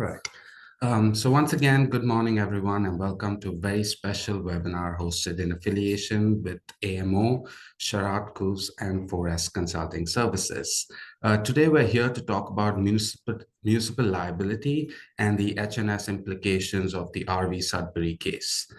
Right. So once again, good morning, everyone, and welcome to a very special webinar hosted in affiliation with AMO, Sherrard Kuzz, and Forest Consulting Services. Today, we're here to talk about municipal liability and the HNS implications of the RV Sudbury case.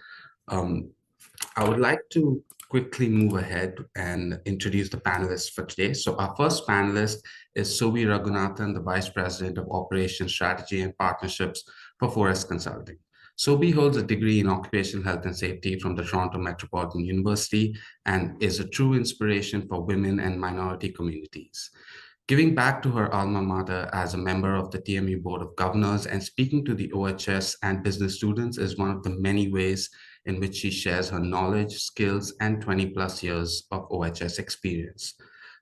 I would like to quickly move ahead and introduce the panelists for today. So our first panelist is Sobi Raghunathan, the Vice President of Operations, Strategy and Partnerships for Forest Consulting. Sobi holds a degree in occupational health and safety from the Toronto Metropolitan University and is a true inspiration for women and minority communities. Giving back to her alma mater as a member of the TMU Board of Governors and speaking to the OHS and business students is one of the many ways in which she shares her knowledge, skills, and 20+ years of OHS experience.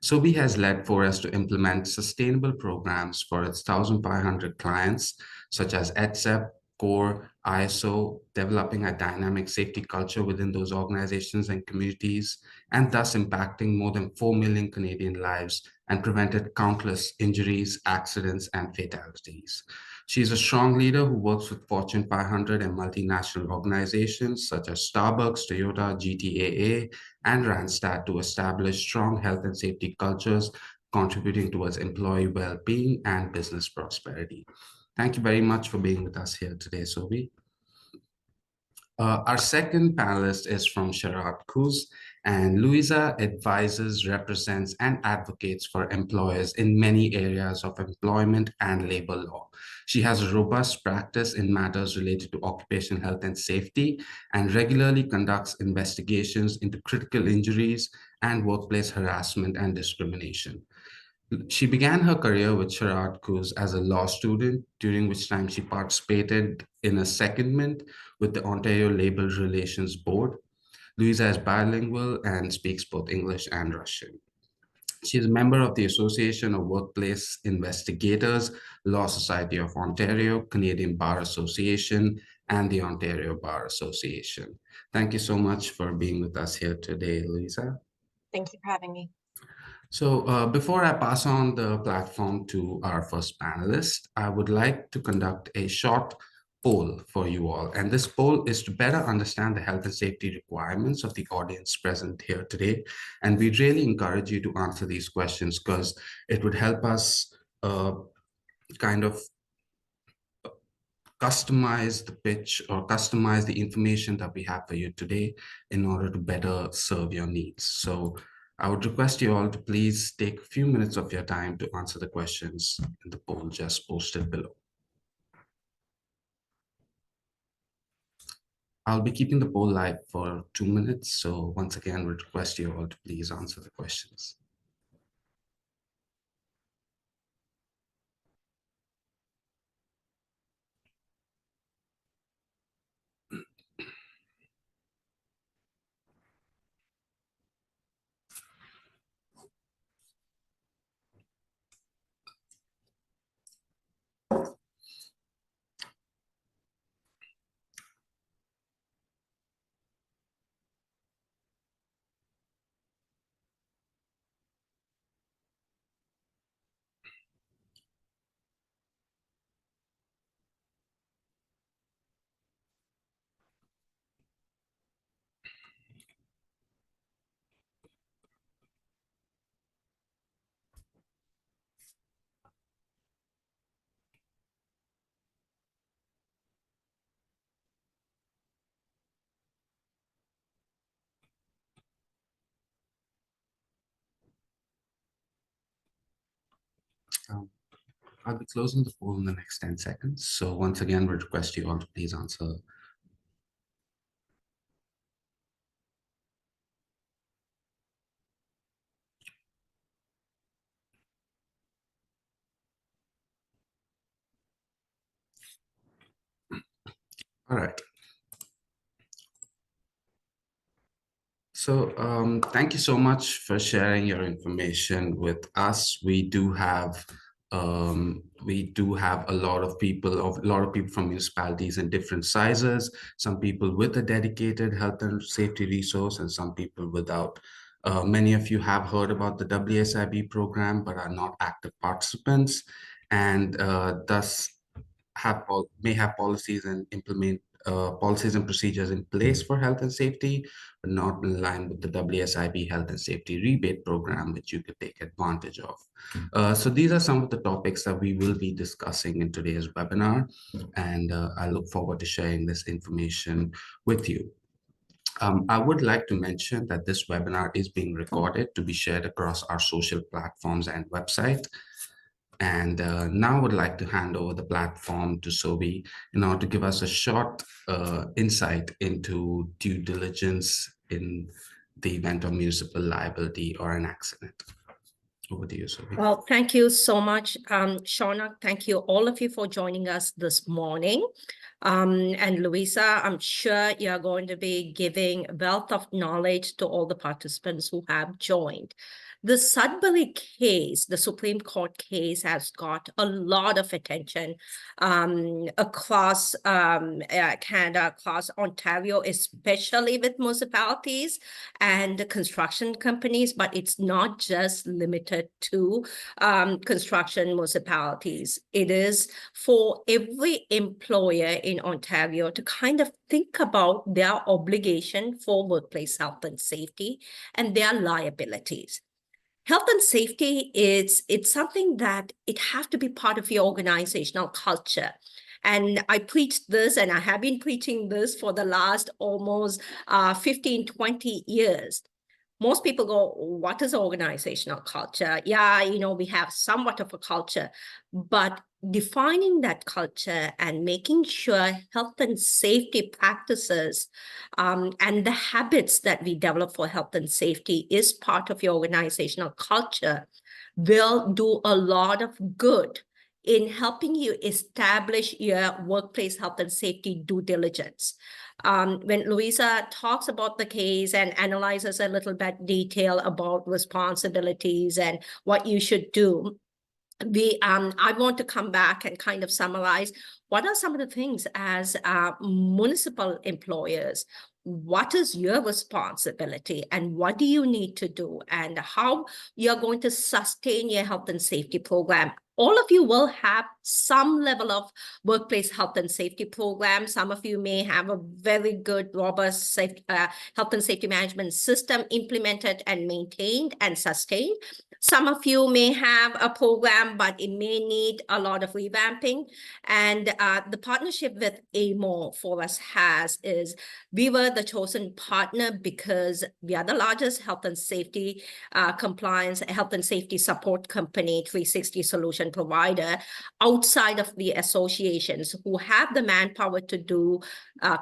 Sobi has led Forest to implement sustainable programs for its 1,500 clients, such as EDCEP, CORE, ISO, developing a dynamic safety culture within those organizations and communities, and thus impacting more than 4 million Canadian lives and prevented countless injuries, accidents, and fatalities. She's a strong leader who works with Fortune 500 and multinational organizations such as Starbucks, Toyota, GTAA, and Randstad to establish strong health and safety cultures, contributing towards employee well-being and business prosperity. Thank you very much for being with us here today, Sobi. Our second panelist is from Sherrard Kuzz, and Louisa advises, represents, and advocates for employers in many areas of employment and labor law. She has a robust practice in matters related to occupational health and safety and regularly conducts investigations into critical injuries and workplace harassment and discrimination. She began her career with Sherrard Kuzz as a law student, during which time she participated in a secondment with the Ontario Labor Relations Board. Louisa is bilingual and speaks both English and Russian. She is a member of the Association of Workplace Investigators, Law Society of Ontario, Canadian Bar Association, and the Ontario Bar Association. Thank you so much for being with us here today, Louisa. Thank you for having me. So before I pass on the platform to our first panelist, I would like to conduct a short poll for you all. And this poll is to better understand the health and safety requirements of the audience present here today. And we really encourage you to answer these questions because it would help us kind of customize the pitch or customize the information that we have for you today in order to better serve your needs. So I would request you all to please take a few minutes of your time to answer the questions in the poll just posted below. I'll be keeping the poll live for 2 minutes. So once again, we request you all to please answer the questions. I'll be closing the poll in the next 10 seconds. So once again, we request you all to please answer. All right. So thank you so much for sharing your information with us. We do have a lot of people from municipalities in different sizes, some people with a dedicated health and safety resource and some people without. Many of you have heard about the WSIB program, but are not active participants and thus may have policies and implement policies and procedures in place for health and safety, but not in line with the WSIB health and safety rebate program, which you could take advantage of. So these are some of the topics that we will be discussing in today's webinar, and I look forward to sharing this information with you. I would like to mention that this webinar is being recorded to be shared across our social platforms and website. And now I would like to hand over the platform to Sobi in order to give us a short insight into due diligence in the event of municipal liability or an accident. Over to you, Sobi. Well, thank you so much, Shauna. Thank you, all of you, for joining us this morning. And Louisa, I'm sure you're going to be giving a wealth of knowledge to all the participants who have joined. The Sudbury case, the Supreme Court case, has got a lot of attention across Canada, across Ontario, especially with municipalities and construction companies, but it's not just limited to construction municipalities. It is for every employer in Ontario to kind of think about their obligation for workplace health and safety and their liabilities. Health and safety it's something that it has to be part of your organizational culture. And I preached this, and I have been preaching this for the last almost 15, 20 years. Most people go, what is organizational culture? Yeah, we have somewhat of a culture, but defining that culture and making sure health and safety practices and the habits that we develop for health and safety is part of your organizational culture will do a lot of good in helping you establish your workplace health and safety due diligence. When Louisa talks about the case and analyzes a little bit detail about responsibilities and what you should do, I want to come back and kind of summarize what are some of the things as municipal employers. What is your responsibility and what do you need to do and how you're going to sustain your health and safety program? All of you will have some level of workplace health and safety program. Some of you may have a very good, robust health and safety management system implemented and maintained and sustained. Some of you may have a program, but it may need a lot of revamping. And the partnership with AMO for us is we were the chosen partner because we are the largest health and safety compliance, health and safety support company, 360 solution provider outside of the associations who have the manpower to do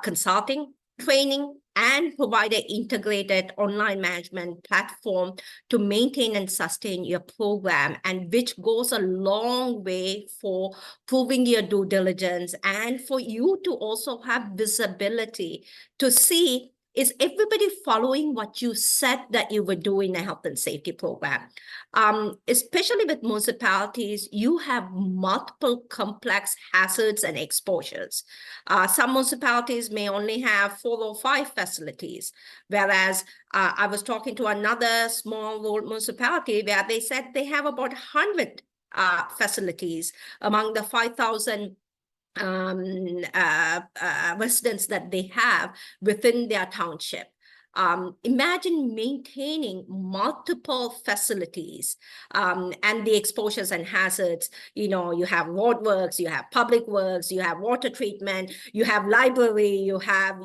consulting, training, and provide an integrated online management platform to maintain and sustain your program, and which goes a long way for proving your due diligence and for you to also have visibility to see, is everybody following what you said that you would do in a health and safety program? Especially with municipalities, you have multiple complex hazards and exposures. Some municipalities may only have 4 or 5 facilities, whereas I was talking to another small rural municipality where they said they have about 100 facilities among the 5,000 residents that they have within their township. Imagine maintaining multiple facilities and the exposures and hazards. You have road works, you have public works, you have water treatment, you have library, you have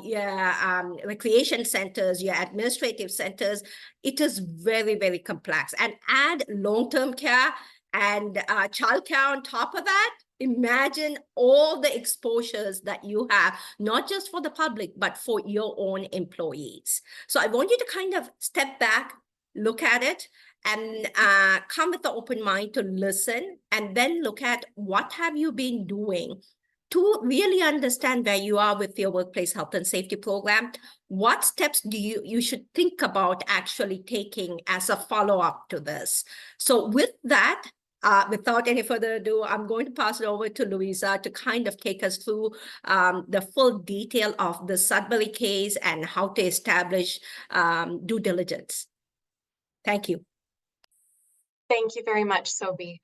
recreation centers, your administrative centers. It is very, very complex. And add long-term care and childcare on top of that. Imagine all the exposures that you have, not just for the public, but for your own employees. So I want you to kind of step back, look at it, and come with the open mind to listen, and then look at what have you been doing to really understand where you are with your workplace health and safety program. What steps do you should think about actually taking as a follow-up to this? So with that, without any further ado, I'm going to pass it over to Louisa to kind of take us through the full detail of the Sudbury case and how to establish due diligence. Thank you. Thank you very much, Sobi.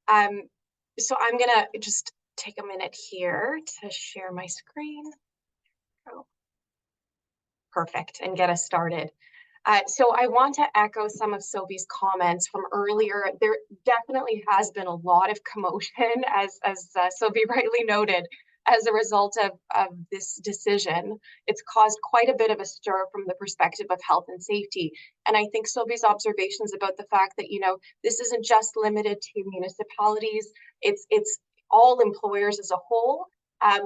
So I'm going to just take a minute here to share my screen. Oh, perfect, and get us started. So I want to echo some of Sophie's comments from earlier. There definitely has been a lot of commotion, as Sophie rightly noted, as a result of this decision. It's caused quite a bit of a stir from the perspective of health and safety. And I think Sophie's observations about the fact that, this isn't just limited to municipalities, it's all employers as a whole.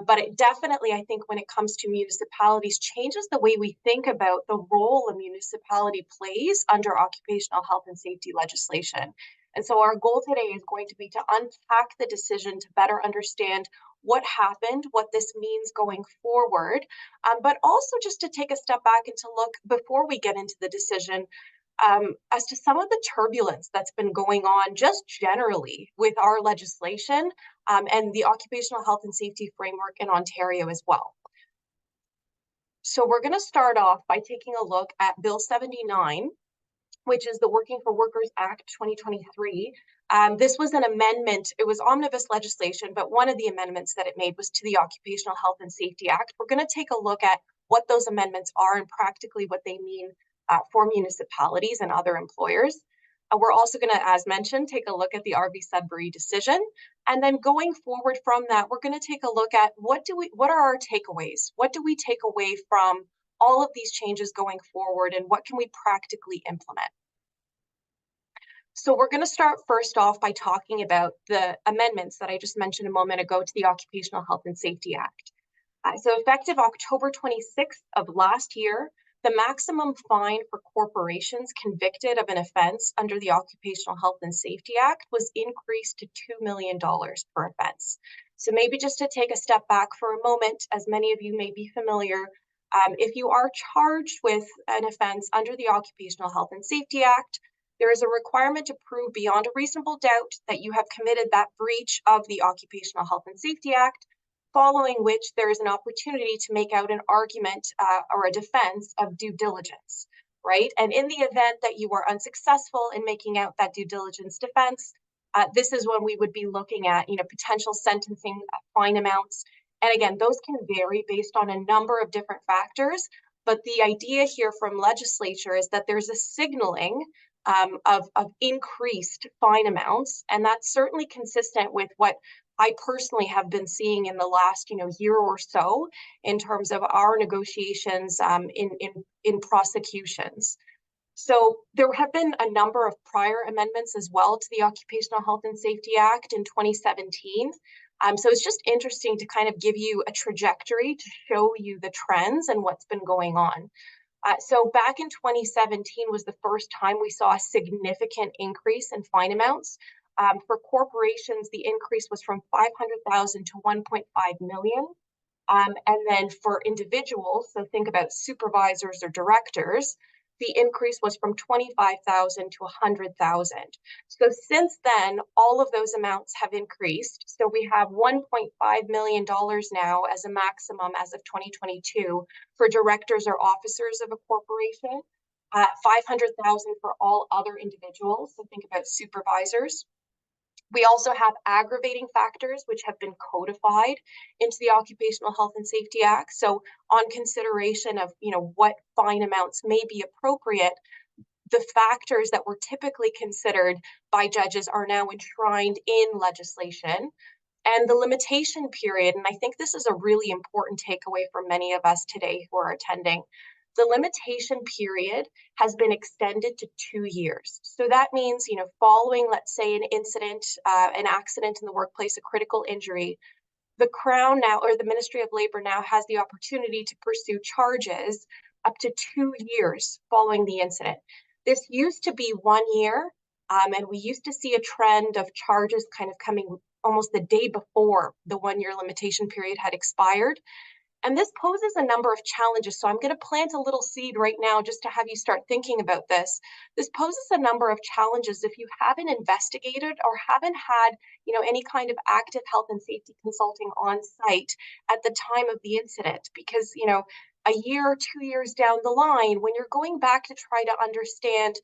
But it definitely, I think, when it comes to municipalities, changes the way we think about the role a municipality plays under occupational health and safety legislation. And so our goal today is going to be to unpack the decision to better understand what happened, what this means going forward, but also just to take a step back and to look, before we get into the decision, as to some of the turbulence that's been going on just generally with our legislation and the occupational health and safety framework in Ontario as well. So we're going to start off by taking a look at Bill 79, which is the Working for Workers Act 2023. This was an amendment. It was omnibus legislation, but one of the amendments that it made was to the Occupational Health and Safety Act. We're going to take a look at what those amendments are and practically what they mean for municipalities and other employers. We're also going to, as mentioned, take a look at the RV Sudbury decision. And then going forward from that, we're going to take a look at what are our takeaways? What do we take away from all of these changes going forward, and what can we practically implement? So we're going to start first off by talking about the amendments that I just mentioned a moment ago to the Occupational Health and Safety Act. So effective October 26th of last year, the maximum fine for corporations convicted of an offense under the Occupational Health and Safety Act was increased to $2 million per offense. So maybe just to take a step back for a moment, as many of you may be familiar, if you are charged with an offense under the Occupational Health and Safety Act, there is a requirement to prove beyond a reasonable doubt that you have committed that breach of the Occupational Health and Safety Act, following which there is an opportunity to make out an argument or a defense of due diligence, right? And in the event that you are unsuccessful in making out that due diligence defense, this is when we would be looking at, potential sentencing fine amounts. And again, those can vary based on a number of different factors. But the idea here from legislature is that there's a signaling of increased fine amounts. And that's certainly consistent with what I personally have been seeing in the last, year or so in terms of our negotiations in prosecutions. So there have been a number of prior amendments as well to the Occupational Health and Safety Act in 2017. So it's just interesting to kind of give you a trajectory to show you the trends and what's been going on. So back in 2017 was the first time we saw a significant increase in fine amounts. For corporations, the increase was from 500,000 to 1.5 million. And then for individuals, so think about supervisors or directors, the increase was from 25,000 to 100,000. So since then, all of those amounts have increased. So we have $1.5 million now as a maximum as of 2022 for directors or officers of a corporation, 500,000 for all other individuals. So think about supervisors. We also have aggravating factors, which have been codified into the Occupational Health and Safety Act. So on consideration of, what fine amounts may be appropriate, the factors that were typically considered by judges are now enshrined in legislation. And the limitation period, and I think this is a really important takeaway for many of us today who are attending, the limitation period has been extended to 2 years. So that means, following, let's say, an incident, an accident in the workplace, a critical injury, the Crown now, or the Ministry of Labor now has the opportunity to pursue charges up to 2 years following the incident. This used to be 1 year, and we used to see a trend of charges kind of coming almost the day before the 1 year limitation period had expired. And this poses a number of challenges. So I'm going to plant a little seed right now just to have you start thinking about this. This poses a number of challenges if you haven't investigated or haven't had, any kind of active health and safety consulting on site at the time of the incident. Because, a year or 2 years down the line, when you're going back to try to understand,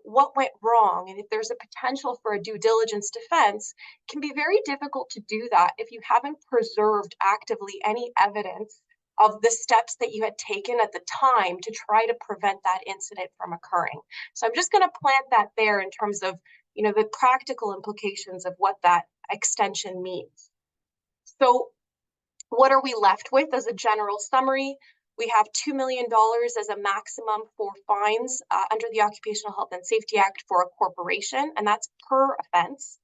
what went wrong, and if there's a potential for a due diligence defense, it can be very difficult to do that if you haven't preserved actively any evidence of the steps that you had taken at the time to try to prevent that incident from occurring. So I'm just going to plant that there in terms of, the practical implications of what that extension means. So what are we left with as a general summary? We have $2 million as a maximum for fines under the Occupational Health and Safety Act for a corporation, and that's per offense.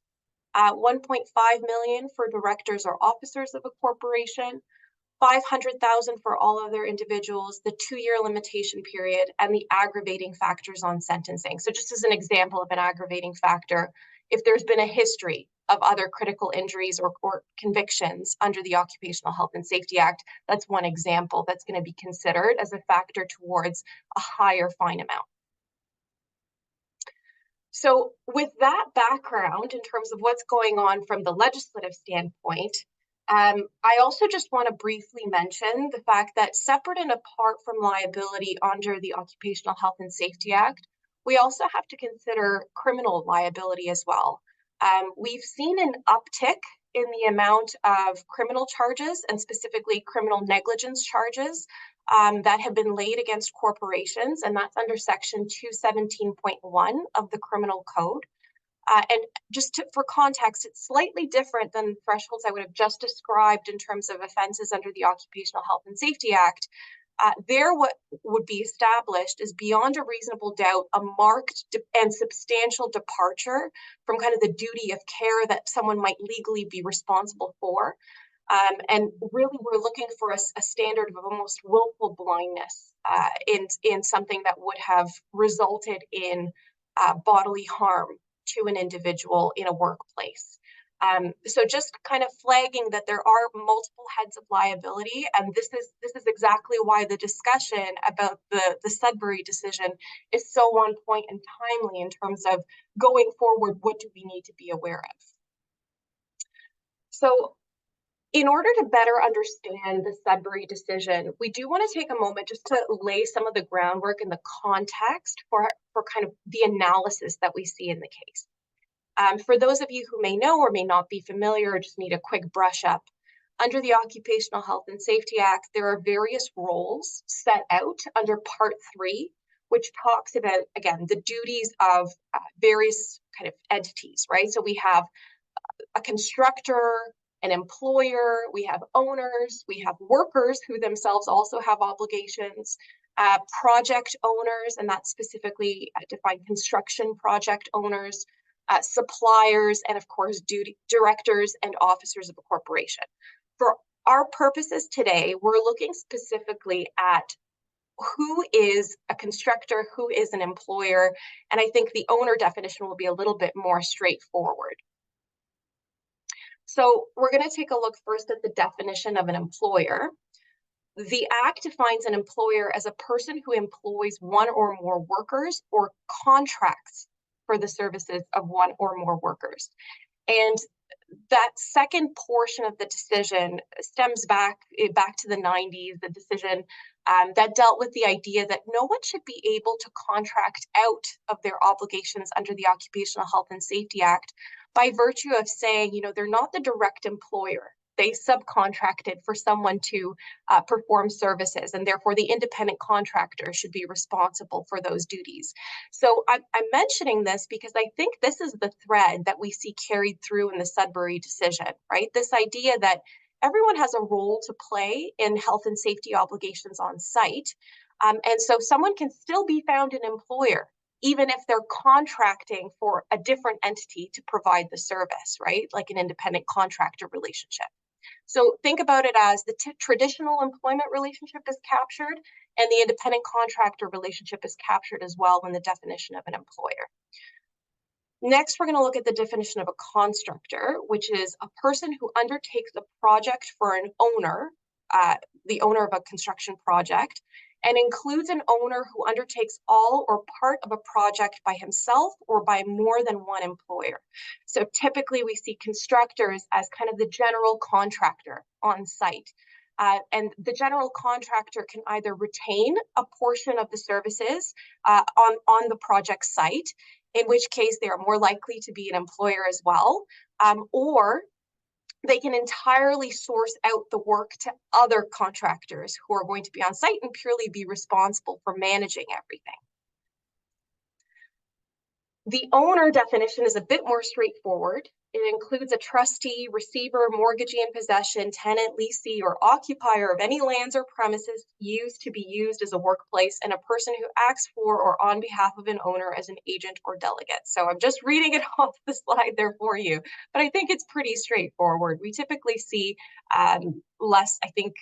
$1.5 million for directors or officers of a corporation, $500,000 for all other individuals, the 2-year limitation period, and the aggravating factors on sentencing. So just as an example of an aggravating factor, if there's been a history of other critical injuries or convictions under the Occupational Health and Safety Act, that's one example that's going to be considered as a factor towards a higher fine amount. So with that background, in terms of what's going on from the legislative standpoint, I also just want to briefly mention the fact that separate and apart from liability under the Occupational Health and Safety Act, we also have to consider criminal liability as well. We've seen an uptick in the amount of criminal charges, and specifically criminal negligence charges, that have been laid against corporations, and that's under section 217.1 of the Criminal Code. And just for context, it's slightly different than thresholds I would have just described in terms of offenses under the Occupational Health and Safety Act. There, what would be established is beyond a reasonable doubt a marked and substantial departure from kind of the duty of care that someone might legally be responsible for. And really, we're looking for a standard of almost willful blindness in something that would have resulted in bodily harm to an individual in a workplace. So just kind of flagging that there are multiple heads of liability, and this is exactly why the discussion about the Sudbury decision is so on point and timely in terms of going forward, what do we need to be aware of? So in order to better understand the Sudbury decision, we do want to take a moment just to lay some of the groundwork and the context for kind of the analysis that we see in the case. For those of you who may know or may not be familiar or just need a quick brush up, under the Occupational Health and Safety Act, there are various roles set out under Part 3, which talks about, again, the duties of various kind of entities, right? So we have a constructor, an employer, we have owners, we have workers who themselves also have obligations, project owners, and that's specifically defined construction project owners, suppliers, and of course, directors and officers of a corporation. For our purposes today, we're looking specifically at who is a constructor, who is an employer, and I think the owner definition will be a little bit more straightforward. So we're going to take a look first at the definition of an employer. The Act defines an employer as a person who employs one or more workers or contracts for the services of one or more workers. And that second portion of the decision stems back to the 90s, the decision that dealt with the idea that no one should be able to contract out of their obligations under the Occupational Health and Safety Act by virtue of saying, they're not the direct employer. They subcontracted for someone to perform services, and therefore the independent contractor should be responsible for those duties. So I'm mentioning this because I think this is the thread that we see carried through in the Sudbury decision, right? This idea that everyone has a role to play in health and safety obligations on site. And so someone can still be found an employer, even if they're contracting for a different entity to provide the service, right? Like an independent contractor relationship. So think about it as the traditional employment relationship is captured and the independent contractor relationship is captured as well in the definition of an employer. Next, we're going to look at the definition of a constructor, which is a person who undertakes a project for an owner, the owner of a construction project, and includes an owner who undertakes all or part of a project by himself or by more than one employer. So typically we see constructors as kind of the general contractor on site. And the general contractor can either retain a portion of the services on the project site, in which case they are more likely to be an employer as well, or they can entirely source out the work to other contractors who are going to be on site and purely be responsible for managing everything. The owner definition is a bit more straightforward. It includes a trustee, receiver, mortgagee in possession, tenant, leasee, or occupier of any lands or premises used to be used as a workplace, and a person who acts for or on behalf of an owner as an agent or delegate. So I'm just reading it off the slide there for you, but I think it's pretty straightforward. We typically see less, I think,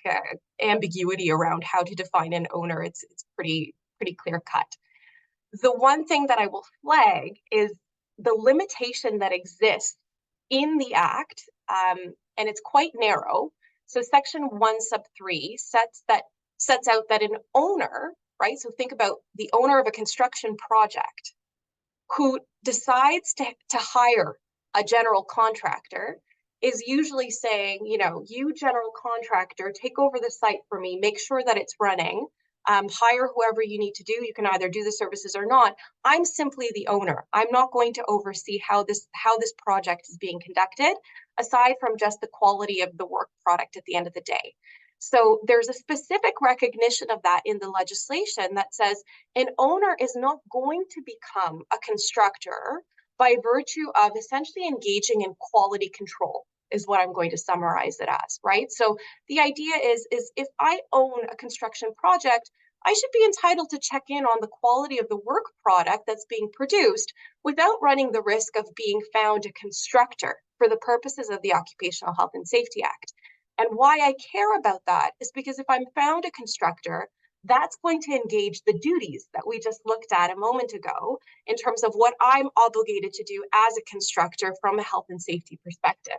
ambiguity around how to define an owner. It's pretty clear cut. The one thing that I will flag is the limitation that exists in the Act, and it's quite narrow. So Section 1 sub 3 sets out that an owner, right? So think about the owner of a construction project who decides to hire a general contractor is usually saying, you know, you general contractor, take over the site for me, make sure that it's running. Hire whoever you need to do. You can either do the services or not. I'm simply the owner. I'm not going to oversee how this project is being conducted, aside from just the quality of the work product at the end of the day. So there's a specific recognition of that in the legislation that says an owner is not going to become a constructor by virtue of essentially engaging in quality control, is what I'm going to summarize it as, right? So the idea is if I own a construction project, I should be entitled to check in on the quality of the work product that's being produced without running the risk of being found a constructor for the purposes of the Occupational Health and Safety Act. And why I care about that is because if I'm found a constructor, that's going to engage the duties that we just looked at a moment ago in terms of what I'm obligated to do as a constructor from a health and safety perspective.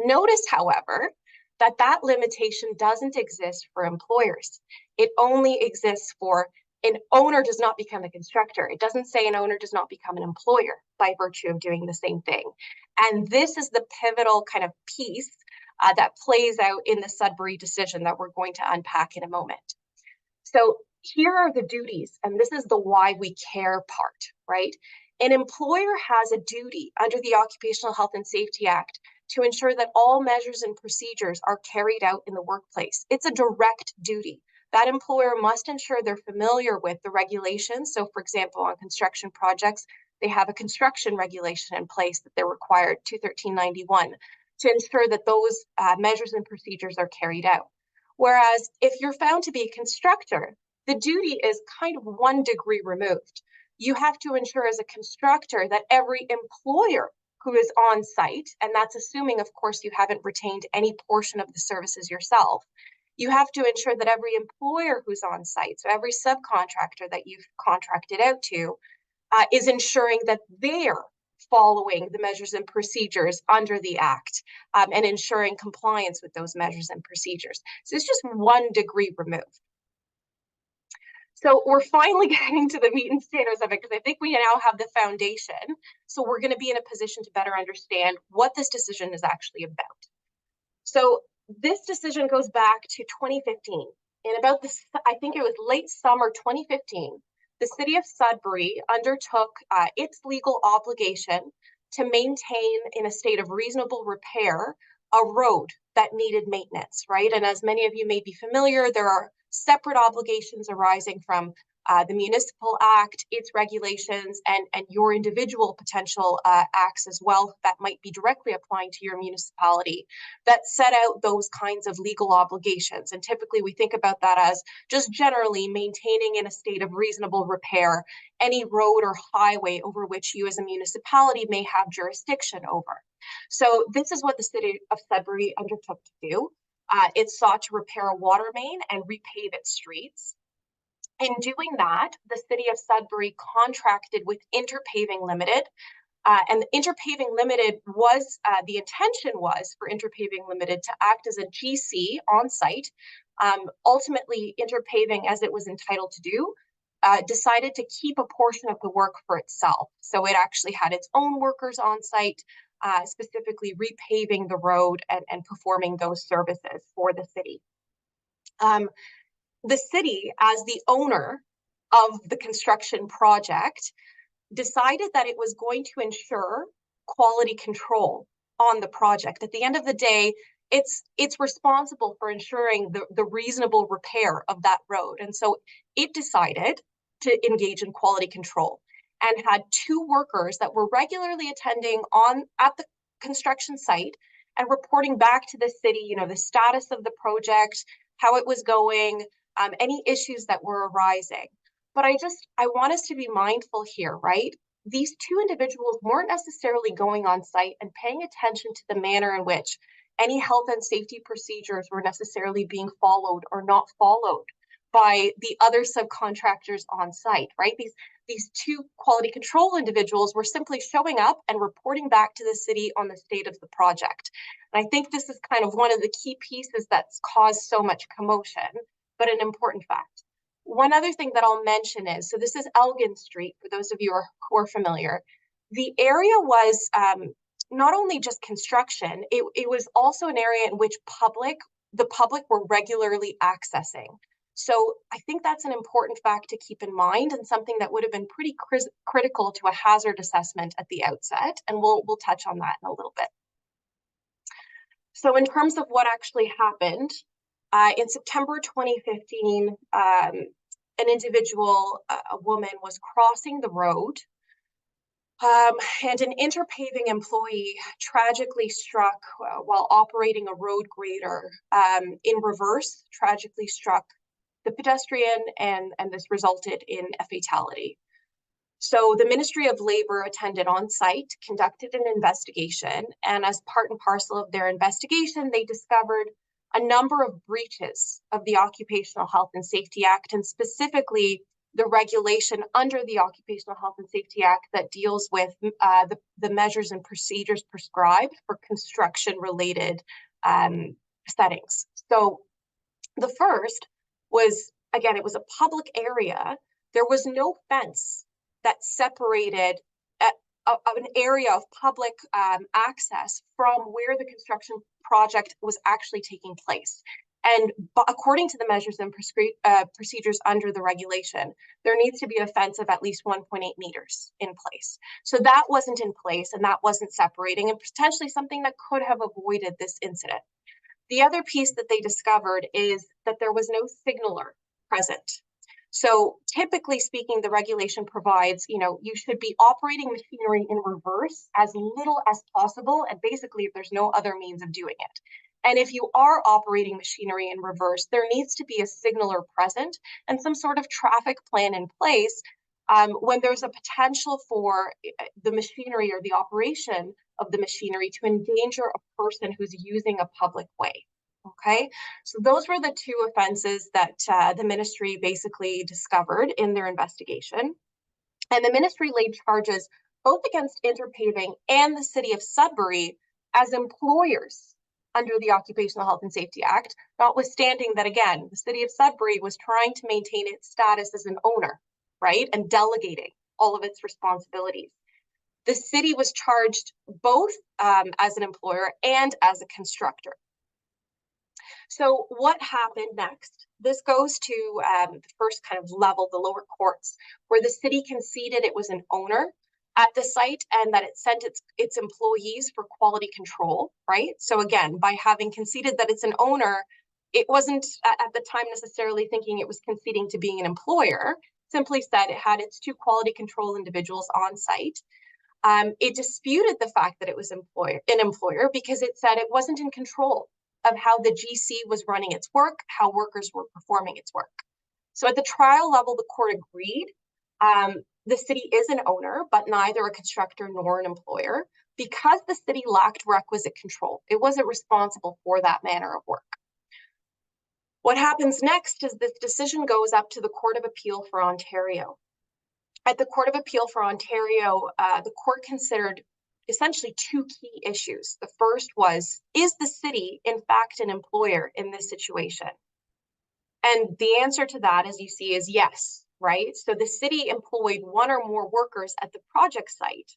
Notice, however, that limitation doesn't exist for employers. It only exists for an owner does not become a constructor. It doesn't say an owner does not become an employer by virtue of doing the same thing. And this is the pivotal kind of piece that plays out in the Sudbury decision that we're going to unpack in a moment. So here are the duties, and this is the why we care part, right? An employer has a duty under the Occupational Health and Safety Act to ensure that all measures and procedures are carried out in the workplace. It's a direct duty. That employer must ensure they're familiar with the regulations. So for example, on construction projects, they have a construction regulation in place that they're required, 21391, to ensure that those measures and procedures are carried out. Whereas if you're found to be a constructor, the duty is kind of 1 degree removed. You have to ensure as a constructor that every employer who is on site, and that's assuming, of course, you haven't retained any portion of the services yourself, you have to ensure that every employer who's on site, so every subcontractor that you've contracted out to, is ensuring that they're following the measures and procedures under the Act and ensuring compliance with those measures and procedures. So it's just 1 degree removed. So we're finally getting to the meat and potatoes of it because I think we now have the foundation. So we're going to be in a position to better understand what this decision is actually about. So this decision goes back to 2015. In about this, I think it was late summer 2015, the city of Sudbury undertook its legal obligation to maintain in a state of reasonable repair a road that needed maintenance, right? And as many of you may be familiar, there are separate obligations arising from the Municipal Act, its regulations, and your individual potential acts as well that might be directly applying to your municipality that set out those kinds of legal obligations. And typically we think about that as just generally maintaining in a state of reasonable repair any road or highway over which you as a municipality may have jurisdiction over. So this is what the city of Sudbury undertook to do. It sought to repair a water main and repave its streets. In doing that, the city of Sudbury contracted with Interpaving Limited, and Interpaving Limited was, the intention was for Interpaving Limited to act as a GC on site. Ultimately, Interpaving, as it was entitled to do, decided to keep a portion of the work for itself. So it actually had its own workers on site, specifically repaving the road and performing those services for the city. The city, as the owner of the construction project, decided that it was going to ensure quality control on the project. At the end of the day, it's responsible for ensuring the reasonable repair of that road. And so it decided to engage in quality control and had 2 workers that were regularly attending at the construction site and reporting back to the city, the status of the project, how it was going, any issues that were arising. But I want us to be mindful here, right? These 2 individuals weren't necessarily going on site and paying attention to the manner in which any health and safety procedures were necessarily being followed or not followed by the other subcontractors on site, right? These 2 quality control individuals were simply showing up and reporting back to the city on the state of the project. And I think this is kind of one of the key pieces that's caused so much commotion, but an important fact. One other thing that I'll mention is, so this is Elgin Street, for those of you who are familiar. The area was not only just construction, it was also an area in which the public were regularly accessing. So I think that's an important fact to keep in mind, and something that would have been pretty critical to a hazard assessment at the outset. And we'll touch on that in a little bit. So in terms of what actually happened, in September 2015, an individual, a woman, was crossing the road, and an interpaving employee tragically struck while operating a road grader in reverse, tragically struck the pedestrian, and this resulted in a fatality. So the Ministry of Labor attended on site, conducted an investigation, and as part and parcel of their investigation, they discovered a number of breaches of the Occupational Health and Safety Act, and specifically the regulation under the Occupational Health and Safety Act that deals with the measures and procedures prescribed for construction-related settings. So the first was, again, it was a public area. There was no fence that separated an area of public access from where the construction project was actually taking place. And according to the measures and procedures under the regulation, there needs to be a fence of at least 1.8 meters in place. So that wasn't in place, and that wasn't separating, and potentially something that could have avoided this incident. The other piece that they discovered is that there was no signaler present. So typically speaking, the regulation provides, you should be operating machinery in reverse as little as possible, and basically if there's no other means of doing it. And if you are operating machinery in reverse, there needs to be a signaler present and some sort of traffic plan in place when there's a potential for the machinery or the operation of the machinery to endanger a person who's using a public way. Okay, so those were the 2 offenses that the ministry basically discovered in their investigation. And the ministry laid charges both against Interpaving and the city of Sudbury as employers under the Occupational Health and Safety Act, notwithstanding that, again, the city of Sudbury was trying to maintain its status as an owner, right, and delegating all of its responsibilities. The city was charged both as an employer and as a constructor. So what happened next? This goes to the first kind of level, the lower courts, where the city conceded it was an owner at the site and that it sent its employees for quality control, right? So again, by having conceded that it's an owner, it wasn't at the time necessarily thinking it was conceding to being an employer, simply said it had its 2 quality control individuals on site. It disputed the fact that it was an employer because it said it wasn't in control of how the GC was running its work, how workers were performing its work. So at the trial level, the court agreed the city is an owner, but neither a constructor nor an employer, because the city lacked requisite control. It wasn't responsible for that manner of work. What happens next is this decision goes up to the Court of Appeal for Ontario. At the Court of Appeal for Ontario, the court considered essentially 2 key issues. The first was, is the city in fact an employer in this situation? And the answer to that, as you see, is yes, right? So the city employed 1 or more workers at the project site.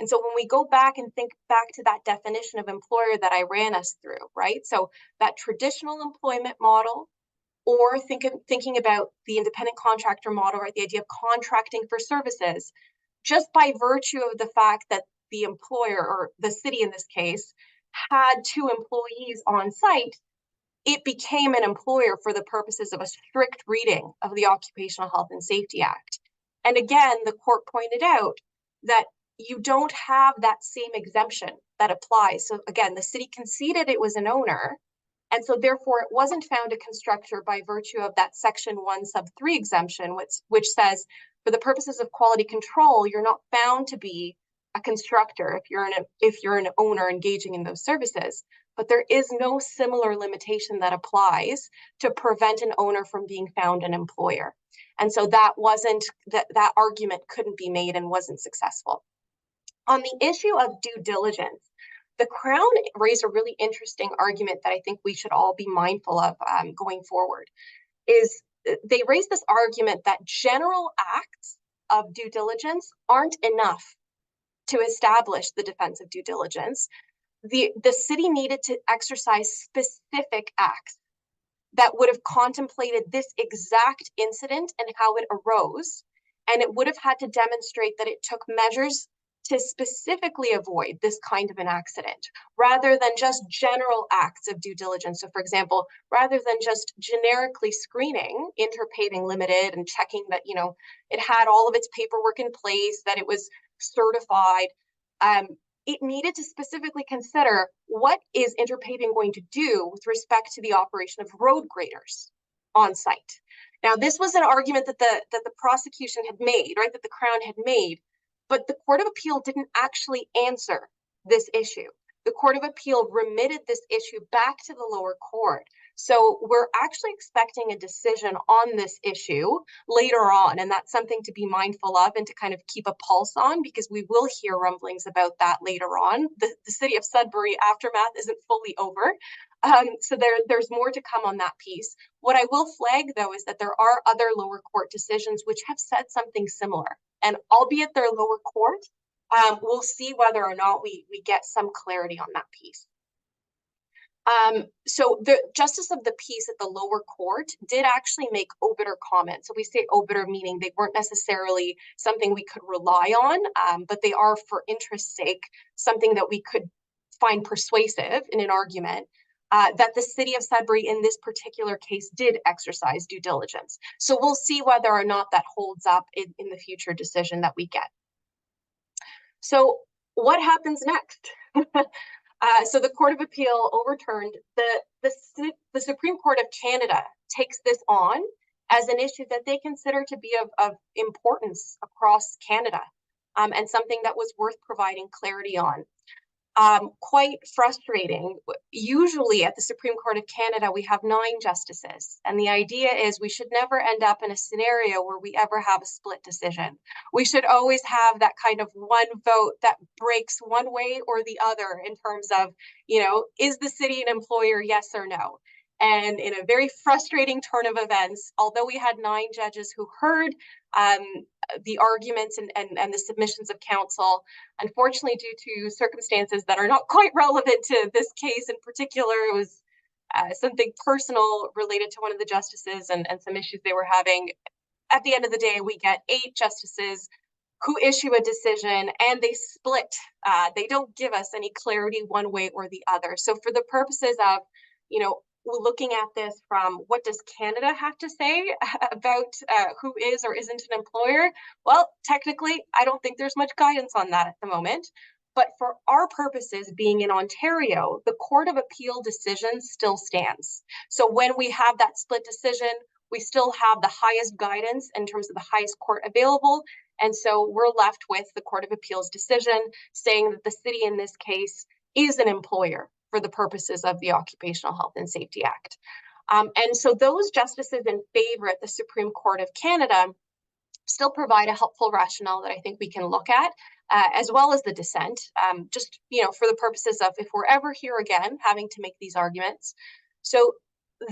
And so when we go back and think back to that definition of employer that I ran us through, right? So that traditional employment model, or thinking about the independent contractor model, right? The idea of contracting for services, just by virtue of the fact that the employer, or the city in this case, had 2 employees on site, it became an employer for the purposes of a strict reading of the Occupational Health and Safety Act. And again, the court pointed out that you don't have that same exemption that applies. So again, the city conceded it was an owner, and so therefore it wasn't found a constructor by virtue of that section 1 sub 3 exemption, which says for the purposes of quality control, you're not found to be a constructor if you're an owner engaging in those services. But there is no similar limitation that applies to prevent an owner from being found an employer. And so that argument couldn't be made and wasn't successful. On the issue of due diligence, the Crown raised a really interesting argument that I think we should all be mindful of going forward. Is they raised this argument that general acts of due diligence aren't enough to establish the defense of due diligence. The city needed to exercise specific acts that would have contemplated this exact incident and how it arose, and it would have had to demonstrate that it took measures to specifically avoid this kind of an accident, rather than just general acts of due diligence. So for example, rather than just generically screening Interpaving Limited and checking that, it had all of its paperwork in place, that it was certified, it needed to specifically consider what is Interpaving going to do with respect to the operation of road graders on site. Now, this was an argument that the prosecution had made, right, that the Crown had made, but the Court of Appeal didn't actually answer this issue. The Court of Appeal remitted this issue back to the lower court. So we're actually expecting a decision on this issue later on, and that's something to be mindful of and to kind of keep a pulse on, because we will hear rumblings about that later on. The city of Sudbury aftermath isn't fully over, so there's more to come on that piece. What I will flag, though, is that there are other lower court decisions which have said something similar, and albeit they're lower court, we'll see whether or not we get some clarity on that piece. So the justice of the peace at the lower court did actually make obiter comments. So we say obiter meaning they weren't necessarily something we could rely on, but they are, for interest's sake, something that we could find persuasive in an argument, that the city of Sudbury in this particular case did exercise due diligence. So we'll see whether or not that holds up in the future decision that we get. So what happens next? So the Court of Appeal overturned, the Supreme Court of Canada takes this on as an issue that they consider to be of importance across Canada, and something that was worth providing clarity on. Quite frustrating. Usually at the Supreme Court of Canada, we have 9 justices. And the idea is we should never end up in a scenario where we ever have a split decision. We should always have that kind of one vote that breaks one way or the other in terms of, is the city an employer, yes or no? And in a very frustrating turn of events, although we had 9 judges who heard the arguments and the submissions of counsel, unfortunately, due to circumstances that are not quite relevant to this case in particular, it was something personal related to one of the justices and some issues they were having. At the end of the day, we get 8 justices who issue a decision, and they split. They don't give us any clarity one way or the other. So for the purposes of, we're looking at this from what does Canada have to say about who is or isn't an employer? Well, technically, I don't think there's much guidance on that at the moment. But for our purposes, being in Ontario, the Court of Appeal decision still stands. So when we have that split decision, we still have the highest guidance in terms of the highest court available. And so we're left with the Court of Appeal's decision saying that the city in this case is an employer for the purposes of the Occupational Health and Safety Act. And so those justices in favor at the Supreme Court of Canada still provide a helpful rationale that I think we can look at, as well as the dissent, just, for the purposes of if we're ever here again having to make these arguments. So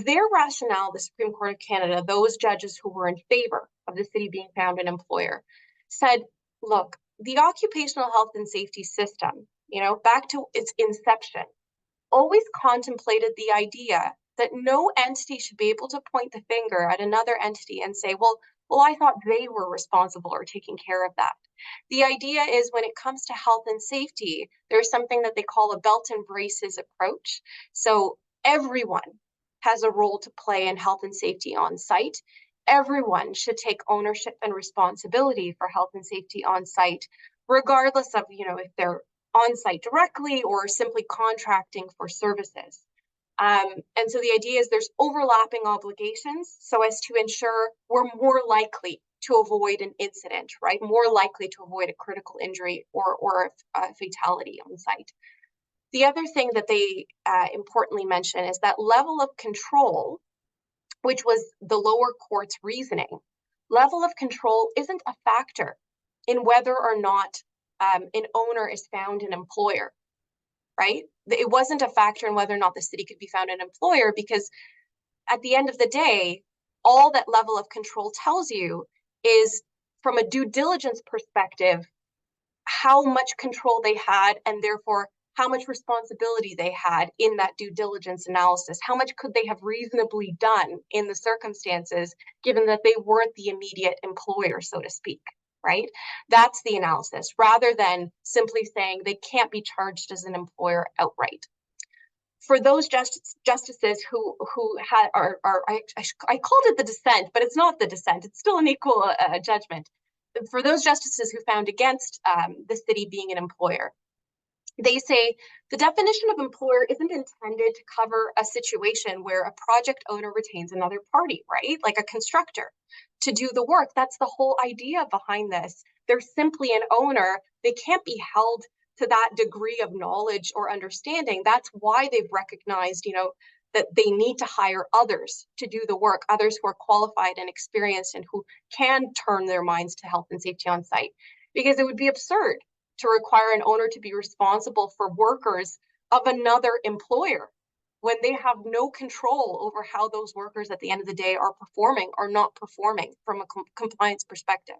their rationale, the Supreme Court of Canada, those judges who were in favor of the city being found an employer, said, look, the occupational health and safety system, back to its inception, always contemplated the idea that no entity should be able to point the finger at another entity and say, well, I thought they were responsible or taking care of that. The idea is when it comes to health and safety, there's something that they call a belt and braces approach. So everyone has a role to play in health and safety on site. Everyone should take ownership and responsibility for health and safety on site, regardless of, if they're on site directly or simply contracting for services. And so the idea is there's overlapping obligations so as to ensure we're more likely to avoid an incident, right? More likely to avoid a critical injury or a fatality on site. The other thing that they importantly mention is that level of control, which was the lower court's reasoning. Level of control isn't a factor in whether or not an owner is found an employer, right? It wasn't a factor in whether or not the city could be found an employer, because at the end of the day, all that level of control tells you is, from a due diligence perspective, how much control they had and therefore how much responsibility they had in that due diligence analysis. How much could they have reasonably done in the circumstances, given that they weren't the immediate employer, so to speak, right? That's the analysis, rather than simply saying they can't be charged as an employer outright. For those justices who had I called it the dissent, but it's not the dissent. It's still an equal judgment. For those justices who found against the city being an employer, they say the definition of employer isn't intended to cover a situation where a project owner retains another party, right? Like a constructor to do the work. That's the whole idea behind this. They're simply an owner. They can't be held to that degree of knowledge or understanding. That's why they've recognized, that they need to hire others to do the work, others who are qualified and experienced and who can turn their minds to health and safety on site. Because it would be absurd to require an owner to be responsible for workers of another employer when they have no control over how those workers at the end of the day are performing or not performing from a compliance perspective.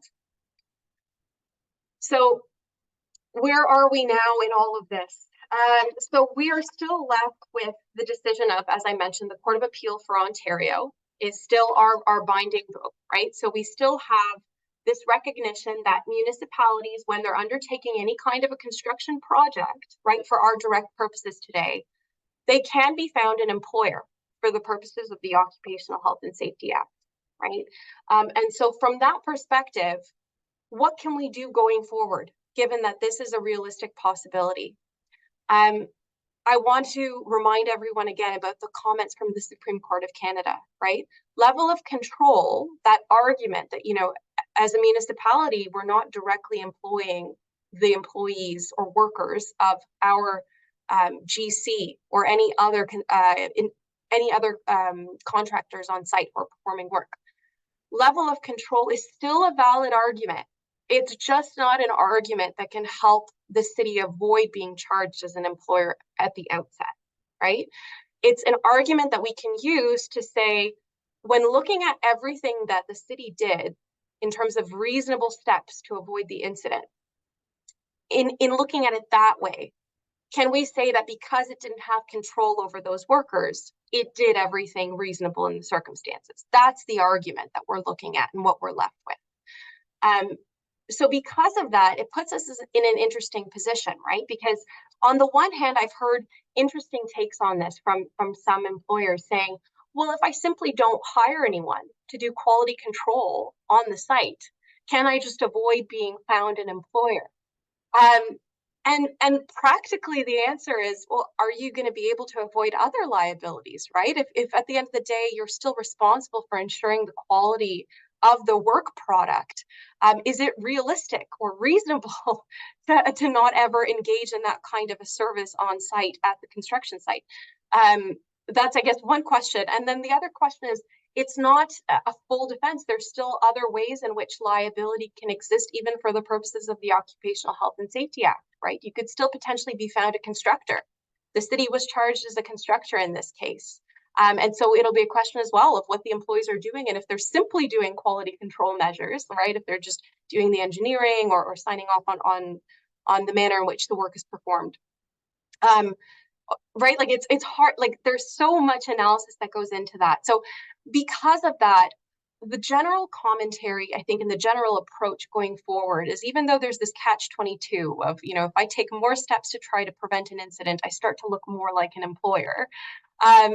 So where are we now in all of this? So we are still left with the decision of, as I mentioned, the Court of Appeal for Ontario is still our binding vote, right? So we still have this recognition that municipalities, when they're undertaking any kind of a construction project, right, for our direct purposes today, they can be found an employer for the purposes of the Occupational Health and Safety Act, right? And so from that perspective, what can we do going forward, given that this is a realistic possibility? I want to remind everyone again about the comments from the Supreme Court of Canada, right? Level of control, that argument that, as a municipality, we're not directly employing the employees or workers of our GC or any other contractors on site or performing work. Level of control is still a valid argument. It's just not an argument that can help the city avoid being charged as an employer at the outset, right? It's an argument that we can use to say, when looking at everything that the city did in terms of reasonable steps to avoid the incident, in looking at it that way, can we say that because it didn't have control over those workers, it did everything reasonable in the circumstances? That's the argument that we're looking at and what we're left with. So because of that, it puts us in an interesting position, right? Because on the one hand, I've heard interesting takes on this from some employers saying, well, if I simply don't hire anyone to do quality control on the site, can I just avoid being found an employer? And practically the answer is, well, are you going to be able to avoid other liabilities, right? If at the end of the day, you're still responsible for ensuring the quality of the work product, is it realistic or reasonable to not ever engage in that kind of a service on site at the construction site? That's, I guess, one question. And then the other question is, it's not a full defense. There's still other ways in which liability can exist, even for the purposes of the Occupational Health and Safety Act, right? You could still potentially be found a constructor. The city was charged as a constructor in this case. And so it'll be a question as well of what the employees are doing, and if they're simply doing quality control measures, right? If they're just doing the engineering or signing off on the manner in which the work is performed. Right, like it's hard, like there's so much analysis that goes into that. So because of that, the general commentary, I think, and the general approach going forward is, even though there's this catch-22 of, if I take more steps to try to prevent an incident, I start to look more like an employer. At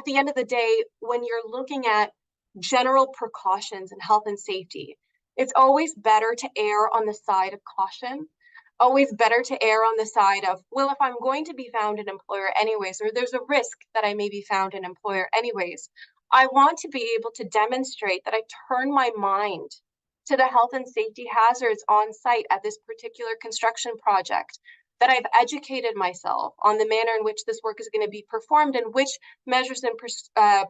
the end of the day, when you're looking at general precautions in health and safety, it's always better to err on the side of caution. Always better to err on the side of, well, if I'm going to be found an employer anyways, or there's a risk that I may be found an employer anyways, I want to be able to demonstrate that I turn my mind to the health and safety hazards on site at this particular construction project, that I've educated myself on the manner in which this work is going to be performed and which measures and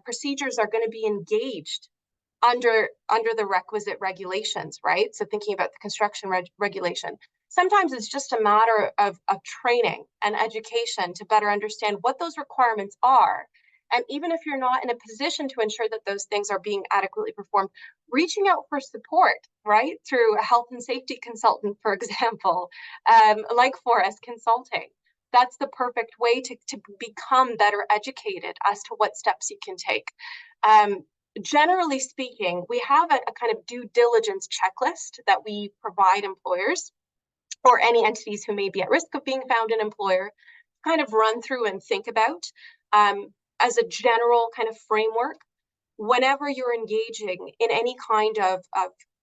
procedures are going to be engaged under the requisite regulations, right? So thinking about the construction regulation. Sometimes it's just a matter of training and education to better understand what those requirements are. And even if you're not in a position to ensure that those things are being adequately performed, reaching out for support, right? Through a health and safety consultant, for example, like Forest Consulting. That's the perfect way to become better educated as to what steps you can take. Generally speaking, we have a kind of due diligence checklist that we provide employers or any entities who may be at risk of being found an employer, kind of run through and think about as a general kind of framework. Whenever you're engaging in any kind of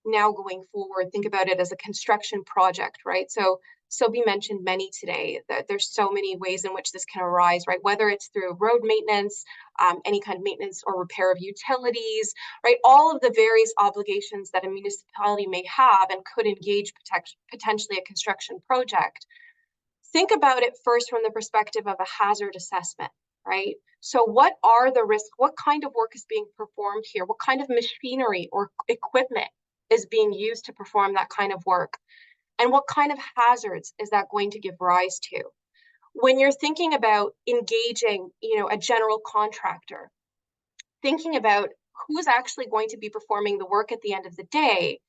now going forward, think about it as a construction project, right? So we mentioned many today, that there's so many ways in which this can arise, right? Whether it's through road maintenance, any kind of maintenance or repair of utilities, right? All of the various obligations that a municipality may have and could engage potentially a construction project. Think about it first from the perspective of a hazard assessment, right? So what are the risks? What kind of work is being performed here? What kind of machinery or equipment is being used to perform that kind of work? And what kind of hazards is that going to give rise to? When you're thinking about engaging, a general contractor, thinking about who's actually going to be performing the work at the end of the day,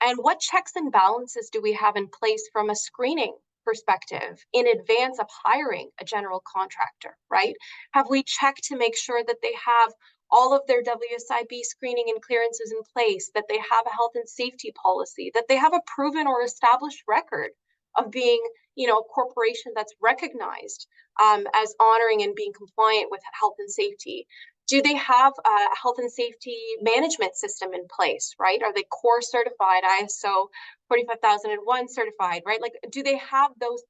and what checks and balances do we have in place from a screening perspective in advance of hiring a general contractor, right? Have we checked to make sure that they have all of their WSIB screening and clearances in place, that they have a health and safety policy, that they have a proven or established record of being, a corporation that's recognized as honoring and being compliant with health and safety? Do they have a health and safety management system in place, right? Are they core certified, ISO 45001 certified, right? Like, do they have those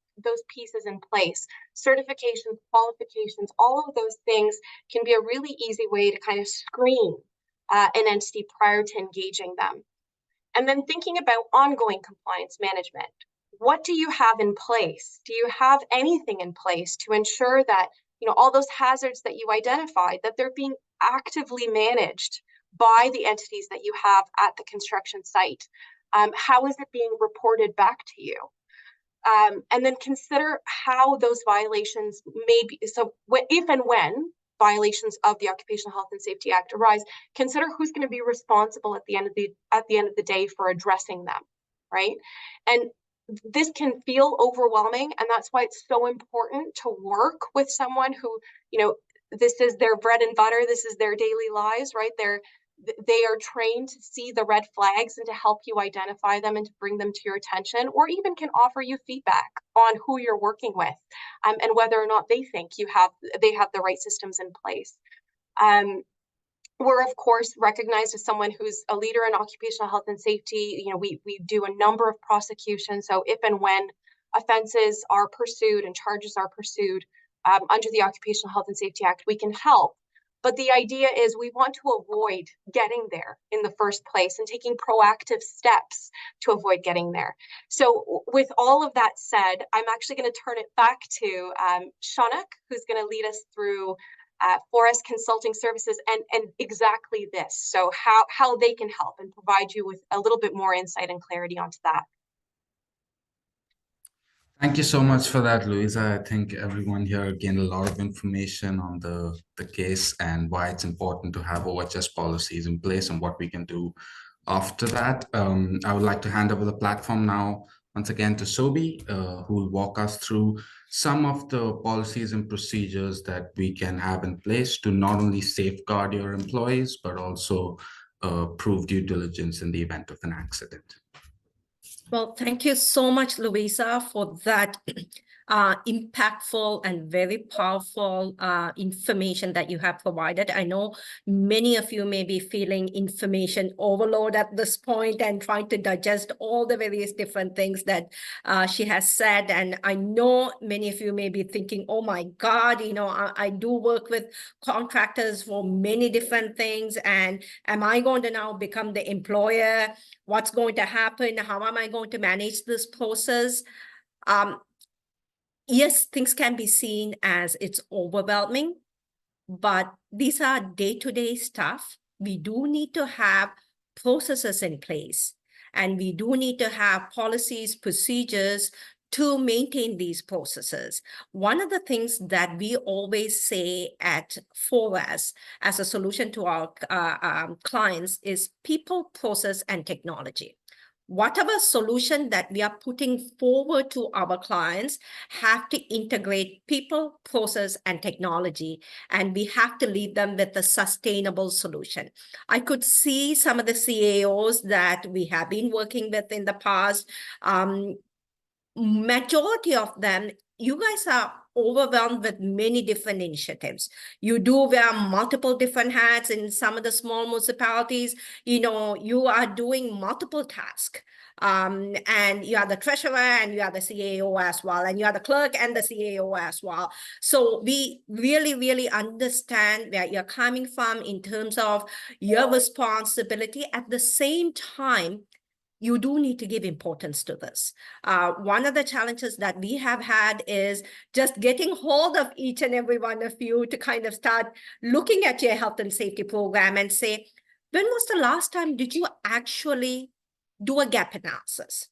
pieces in place? Certifications, qualifications, all of those things can be a really easy way to kind of screen an entity prior to engaging them. And then thinking about ongoing compliance management. What do you have in place? Do you have anything in place to ensure that all those hazards that you identified, that they're being actively managed by the entities that you have at the construction site? How is it being reported back to you? And then consider how those violations may be. So if and when violations of the Occupational Health and Safety Act arise, consider who's going to be responsible at the end of the day for addressing them, right? And this can feel overwhelming, and that's why it's so important to work with someone who, this is their bread and butter, this is their daily lives, right? They are trained to see the red flags and to help you identify them and to bring them to your attention, or even can offer you feedback on who you're working with and whether or not they think they have the right systems in place. We're, of course, recognized as someone who's a leader in occupational health and safety. We do a number of prosecutions. So if and when offenses are pursued and charges are pursued under the Occupational Health and Safety Act, we can help. But the idea is we want to avoid getting there in the first place and taking proactive steps to avoid getting there. So with all of that said, I'm actually going to turn it back to Shaunak, who's going to lead us through Forest Consulting Services and exactly this. So how they can help and provide you with a little bit more insight and clarity onto that. Thank you so much for that, Louisa. I think everyone here gained a lot of information on the case and why it's important to have OHS policies in place and what we can do after that. I would like to hand over the platform now once again to Sobi, who will walk us through some of the policies and procedures that we can have in place to not only safeguard your employees, but also prove due diligence in the event of an accident. Well, thank you so much, Louisa, for that impactful and very powerful information that you have provided. I know many of you may be feeling information overload at this point and trying to digest all the various different things that she has said. And I know many of you may be thinking, oh my God, I do work with contractors for many different things. And am I going to now become the employer? What's going to happen? How am I going to manage this process? Yes, things can be seen as it's overwhelming, but these are day-to-day stuff. We do need to have processes in place, and we do need to have policies, procedures to maintain these processes. One of the things that we always say at FORAS as a solution to our clients is people, process, and technology. Whatever solution that we are putting forward to our clients have to integrate people, process, and technology, and we have to lead them with a sustainable solution. I could see some of the CAOs that we have been working with in the past. Majority of them, you guys are overwhelmed with many different initiatives. You do wear multiple different hats. In some of the small municipalities, you are doing multiple tasks. And you are the treasurer and you are the CAO as well, and you are the clerk and the CAO as well. So we really, really understand where you're coming from in terms of your responsibility. At the same time, you do need to give importance to this. One of the challenges that we have had is just getting hold of each and every one of you to kind of start looking at your health and safety program and say, when was the last time did you actually do a gap analysis?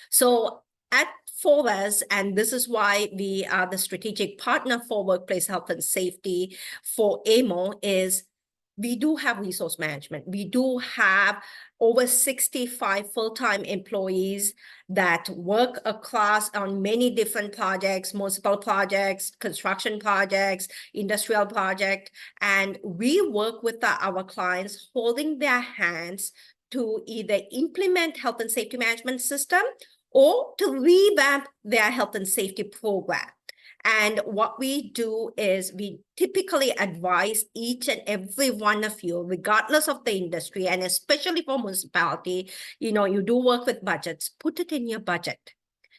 So at FORAS, and this is why we are the strategic partner for workplace health and safety for AMO, is we do have resource management. We do have over 65 full-time employees that work across on many different projects, municipal projects, construction projects, industrial projects, and we work with our clients, holding their hands to either implement health and safety management system or to revamp their health and safety program. And what we do is we typically advise each and every one of you, regardless of the industry, and especially for municipality, you do work with budgets, put it in your budget.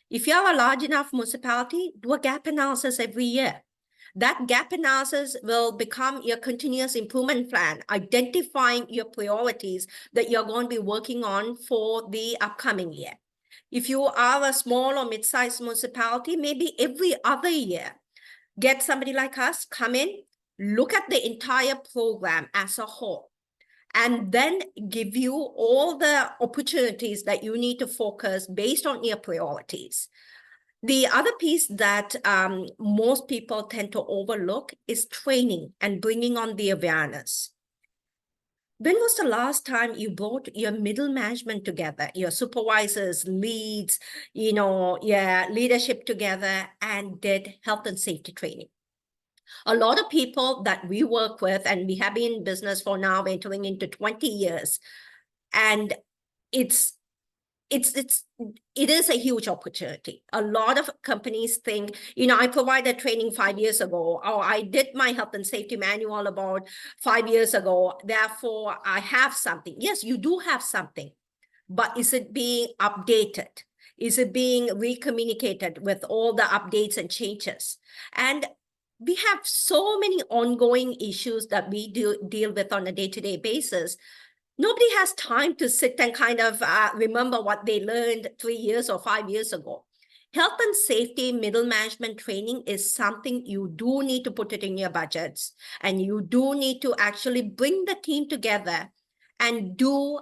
If you are a large enough municipality, do a gap analysis every year. That gap analysis will become your continuous improvement plan, identifying your priorities that you're going to be working on for the upcoming year. If you are a small or mid-sized municipality, maybe every other year, get somebody like us, come in, look at the entire program as a whole, and then give you all the opportunities that you need to focus based on your priorities. The other piece that most people tend to overlook is training and bringing on the awareness. When was the last time you brought your middle management together, your supervisors, leads, your leadership together and did health and safety training? A lot of people that we work with, and we have been in business for now entering into 20 years, and it is a huge opportunity. A lot of companies think, I provided training 5 years ago, or I did my health and safety manual about 5 years ago, therefore I have something. Yes, you do have something, but is it being updated? Is it being recommunicated with all the updates and changes? And we have so many ongoing issues that we deal with on a day-to-day basis. Nobody has time to sit and kind of remember what they learned 3 years or 5 years ago. Health and safety middle management training is something you do need to put it in your budgets, and you do need to actually bring the team together and do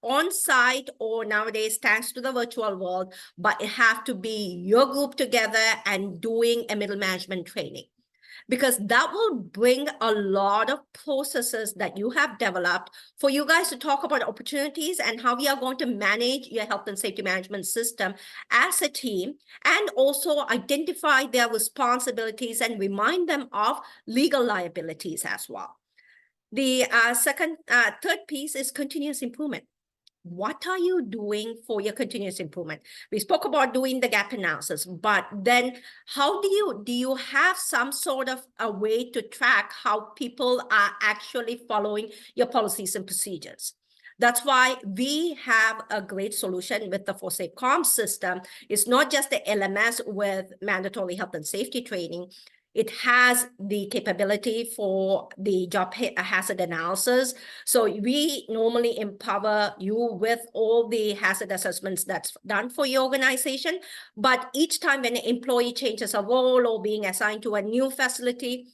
on-site, or nowadays thanks to the virtual world, but it has to be your group together and doing a middle management training, because that will bring a lot of processes that you have developed for you guys to talk about opportunities and how we are going to manage your health and safety management system as a team, and also identify their responsibilities and remind them of legal liabilities as well. The third piece is continuous improvement. What are you doing for your continuous improvement? We spoke about doing the gap analysis, but then how do you have some sort of a way to track how people are actually following your policies and procedures? That's why we have a great solution with the ForSafe Comms system. It's not just the LMS with mandatory health and safety training. It has the capability for the job hazard analysis. So we normally empower you with all the hazard assessments that's done for your organization. But each time when an employee changes a role or being assigned to a new facility,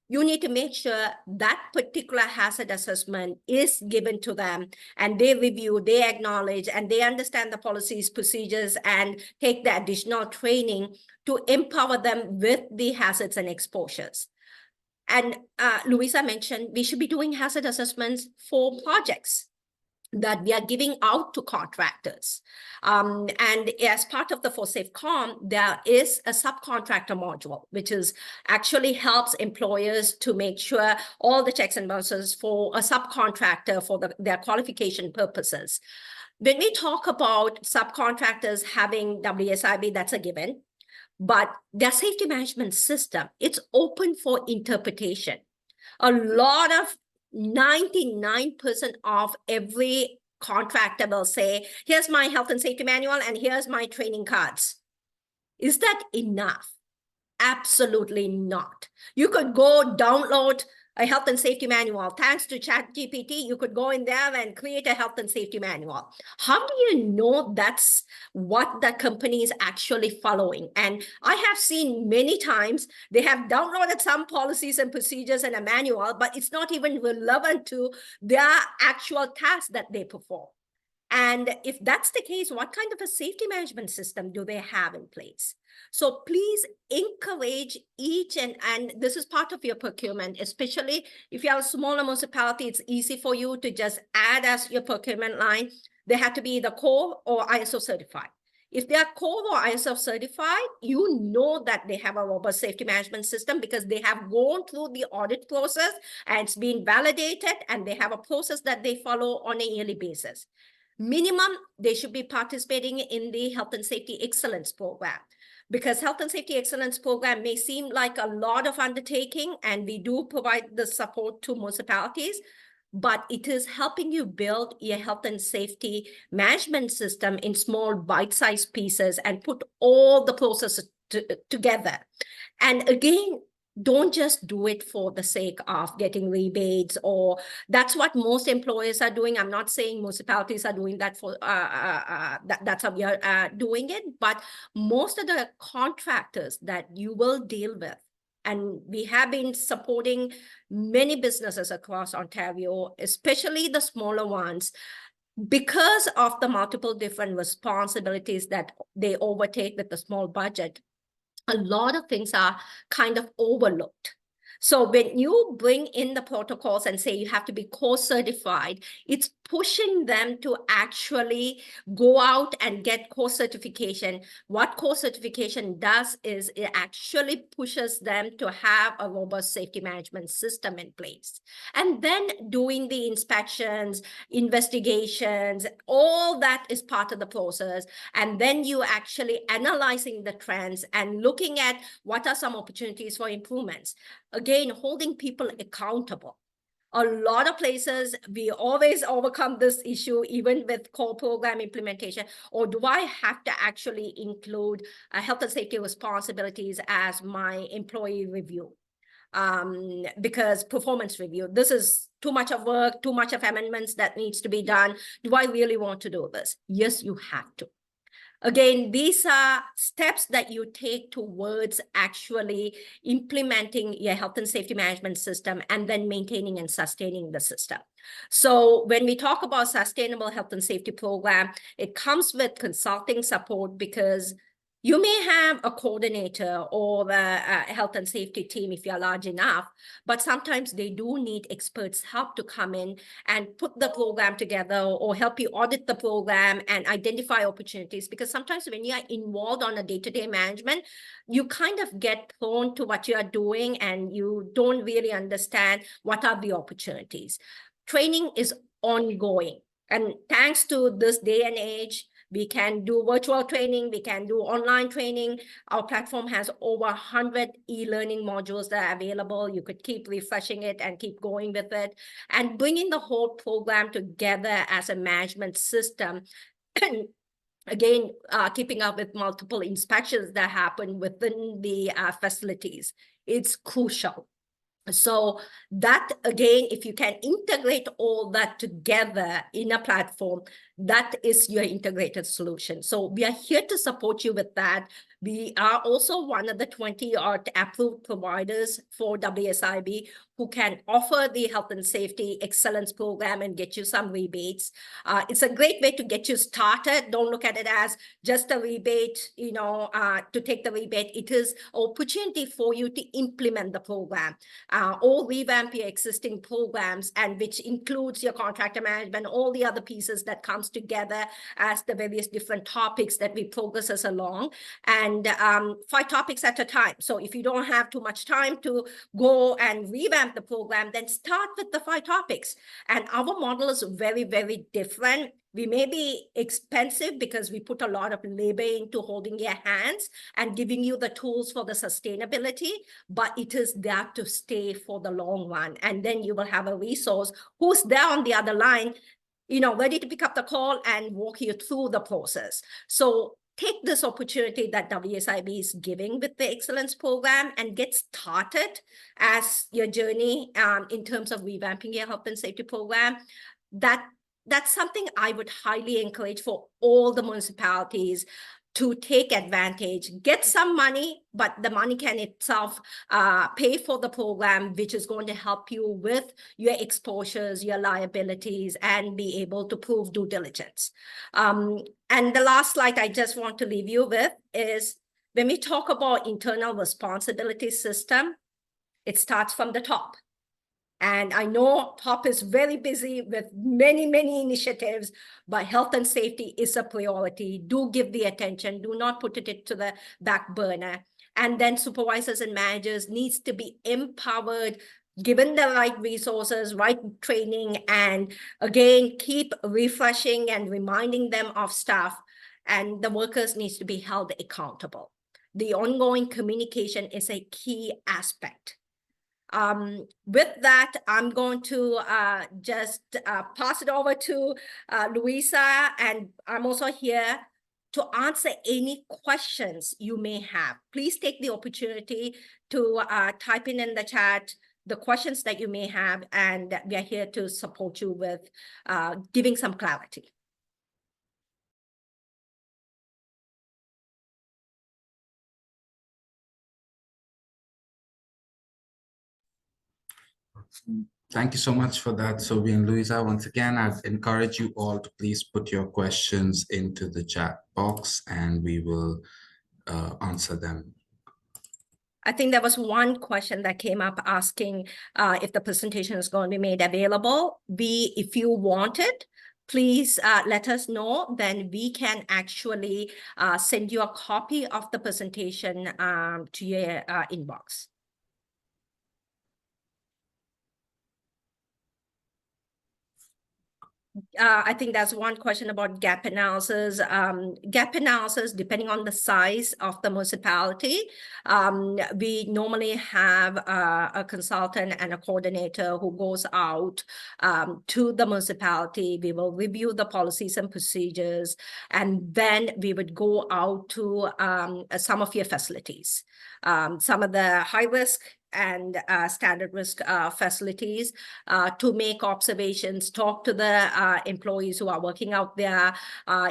you need to make sure that particular hazard assessment is given to them, and they review, they acknowledge, and they understand the policies, procedures, and take the additional training to empower them with the hazards and exposures. And Louisa mentioned we should be doing hazard assessments for projects that we are giving out to contractors. And as part of the ForSafe Comm, there is a subcontractor module, which is actually helps employers to make sure all the checks and balances for a subcontractor for their qualification purposes. When we talk about subcontractors having WSIB, that's a given, but their safety management system, it's open for interpretation. A lot of 99% of every contractor will say, here's my health and safety manual and here's my training cards. Is that enough? Absolutely not. You could go download a health and safety manual. Thanks to ChatGPT, you could go in there and create a health and safety manual. How do you know that's what the company is actually following? And I have seen many times they have downloaded some policies and procedures and a manual, but it's not even relevant to their actual tasks that they perform. And if that's the case, what kind of a safety management system do they have in place? So please encourage each, and this is part of your procurement, especially if you have a smaller municipality, it's easy for you to just add as your procurement line. They have to be either core or ISO certified. If they are core or ISO certified, you know that they have a robust safety management system because they have gone through the audit process and it's been validated, and they have a process that they follow on a yearly basis. Minimum, they should be participating in the Health and Safety Excellence Program, because Health and Safety Excellence Program may seem like a lot of undertaking, and we do provide the support to municipalities, but it is helping you build your health and safety management system in small bite-sized pieces and put all the processes together. And again, don't just do it for the sake of getting rebates, or that's what most employers are doing. I'm not saying municipalities are doing that for that's how we are doing it, but most of the contractors that you will deal with, and we have been supporting many businesses across Ontario, especially the smaller ones, because of the multiple different responsibilities that they overtake with the small budget. A lot of things are kind of overlooked. So when you bring in the protocols and say you have to be core certified, it's pushing them to actually go out and get core certification. What core certification does is it actually pushes them to have a robust safety management system in place. And then doing the inspections, investigations, all that is part of the process. And then you actually analyzing the trends and looking at what are some opportunities for improvements. Again, holding people accountable. A lot of places, we always overcome this issue, even with core program implementation. Or do I have to actually include health and safety responsibilities as my employee review? Because performance review, this is too much of work, too much of amendments that needs to be done. Do I really want to do this? Yes, you have to. Again, these are steps that you take towards actually implementing your health and safety management system and then maintaining and sustaining the system. So when we talk about sustainable health and safety program, it comes with consulting support, because you may have a coordinator or the health and safety team if you're large enough, but sometimes they do need experts' help to come in and put the program together or help you audit the program and identify opportunities. Because sometimes when you are involved on a day-to-day management, you kind of get prone to what you are doing and you don't really understand what are the opportunities. Training is ongoing. And thanks to this day and age, we can do virtual training, we can do online training. Our platform has over 100 e-learning modules that are available. You could keep refreshing it and keep going with it. And bringing the whole program together as a management system. And again, keeping up with multiple inspections that happen within the facilities. It's crucial. So that, again, if you can integrate all that together in a platform, that is your integrated solution. So we are here to support you with that. We are also one of the 20 approved providers for WSIB who can offer the health and safety excellence program and get you some rebates. It's a great way to get you started. Don't look at it as just a rebate, to take the rebate. It is an opportunity for you to implement the program or revamp your existing programs, and which includes your contractor management, all the other pieces that comes together as the various different topics that we progress us along. And 5 topics at a time. So if you don't have too much time to go and revamp the program, then start with the 5 topics. And our model is very, very different. We may be expensive because we put a lot of labor into holding your hands and giving you the tools for the sustainability, but it is there to stay for the long run. And then you will have a resource who's there on the other line, ready to pick up the call and walk you through the process. So take this opportunity that WSIB is giving with the excellence program and get started as your journey in terms of revamping your health and safety program. That's something I would highly encourage for all the municipalities to take advantage, get some money, but the money can itself pay for the program, which is going to help you with your exposures, your liabilities, and be able to prove due diligence. And the last slide I just want to leave you with is when we talk about internal responsibility system, it starts from the top. And I know top is very busy with many, many initiatives, but health and safety is a priority. Do give the attention. Do not put it to the back burner. And then supervisors and managers needs to be empowered, given the right resources, right training, and again, keep refreshing and reminding them of stuff. And the workers needs to be held accountable. The ongoing communication is a key aspect. With that, I'm going to just pass it over to Louisa, and I'm also here to answer any questions you may have. Please take the opportunity to type in the chat the questions that you may have, and we are here to support you with giving some clarity. Thank you so much for that, Sophie and Louisa. Once again, I'd encourage you all to please put your questions into the chat box and we will answer them. I think there was one question that came up asking if the presentation is going to be made available. If you want it, please let us know. Then we can actually send you a copy of the presentation to your inbox. I think that's one question about gap analysis. Gap analysis, depending on the size of the municipality, we normally have a consultant and a coordinator who goes out to the municipality. We will review the policies and procedures, and then we would go out to some of your facilities. Some of the high-risk and standard risk facilities to make observations, talk to the employees who are working out there,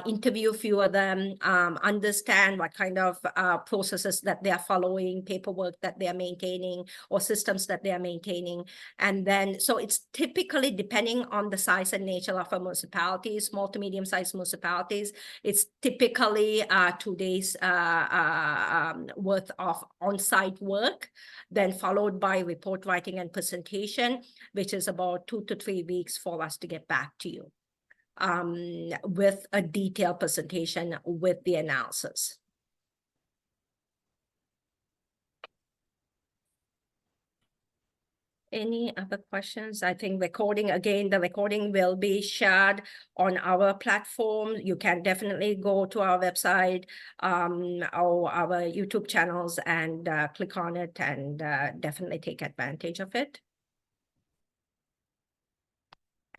interview a few of them, understand what kind of processes that they are following, paperwork that they are maintaining, or systems that they are maintaining. And then, so it's typically depending on the size and nature of a municipality, small to medium-sized municipalities, it's typically 2 days worth of on-site work, then followed by report writing and presentation, which is about 2 to 3 weeks for us to get back to you with a detailed presentation with the analysis. Any other questions? I think recording, again, the recording will be shared on our platform. You can definitely go to our website or our YouTube channels and click on it and definitely take advantage of it.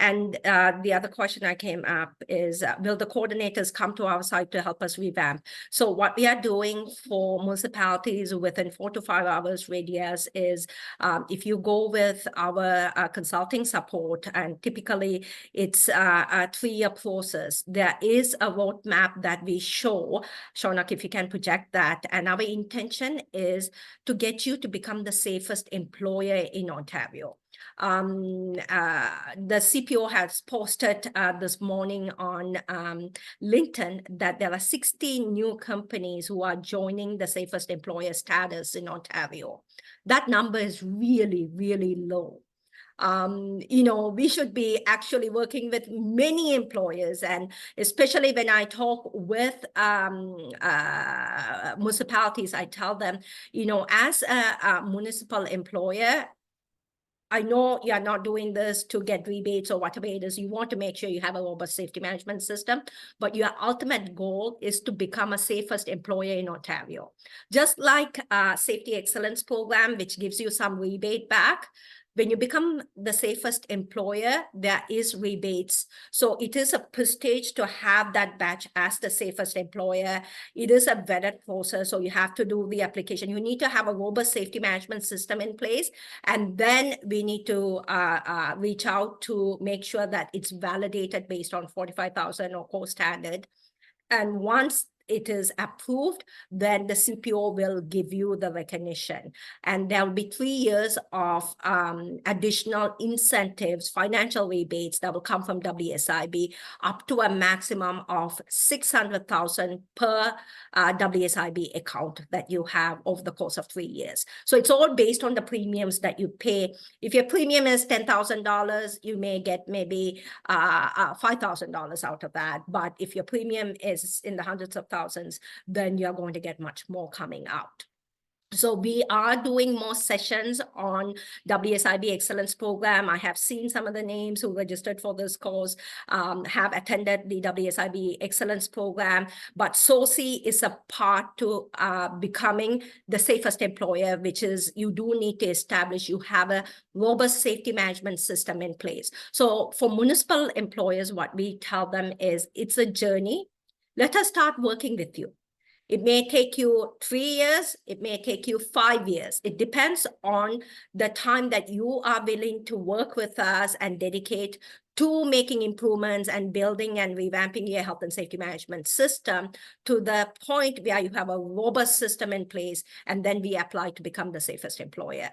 And the other question that came up is, will the coordinators come to our site to help us revamp? So what we are doing for municipalities within 4 to 5 hours radius is if you go with our consulting support, and typically it's a 3-year process, there is a roadmap that we show. Shonak, if you can project that. And our intention is to get you to become the safest employer in Ontario. The CPO has posted this morning on LinkedIn that there are 16 new companies who are joining the safest employer status in Ontario. That number is really, really low. You know, we should be actually working with many employers, and especially when I talk with municipalities, I tell them, you know, as a municipal employer, I know you're not doing this to get rebates or whatever it is. You want to make sure you have a robust safety management system, but your ultimate goal is to become a safest employer in Ontario. Just like a safety excellence program, which gives you some rebate back, when you become the safest employer, there is rebates. So it is a prestige to have that badge as the safest employer. It is a vetted process, so you have to do the application. You need to have a robust safety management system in place, and then we need to reach out to make sure that it's validated based on 45,000 or core standard. And once it is approved, then the CPO will give you the recognition. And there will be 3 years of additional incentives, financial rebates that will come from WSIB, up to a maximum of 600,000 per WSIB account that you have over the course of 3 years. So it's all based on the premiums that you pay. If your premium is $10,000, you may get maybe $5,000 out of that. But if your premium is in the hundreds of thousands, then you're going to get much more coming out. So we are doing more sessions on WSIB Excellence Program. I have seen some of the names who registered for this course, have attended the WSIB Excellence Program, but SOCI is a part to becoming the safest employer, which is you do need to establish you have a robust safety management system in place. So for municipal employers, what we tell them is it's a journey. Let us start working with you. It may take you 3 years, it may take you 5 years. It depends on the time that you are willing to work with us and dedicate to making improvements and building and revamping your health and safety management system to the point where you have a robust system in place, and then we apply to become the safest employer.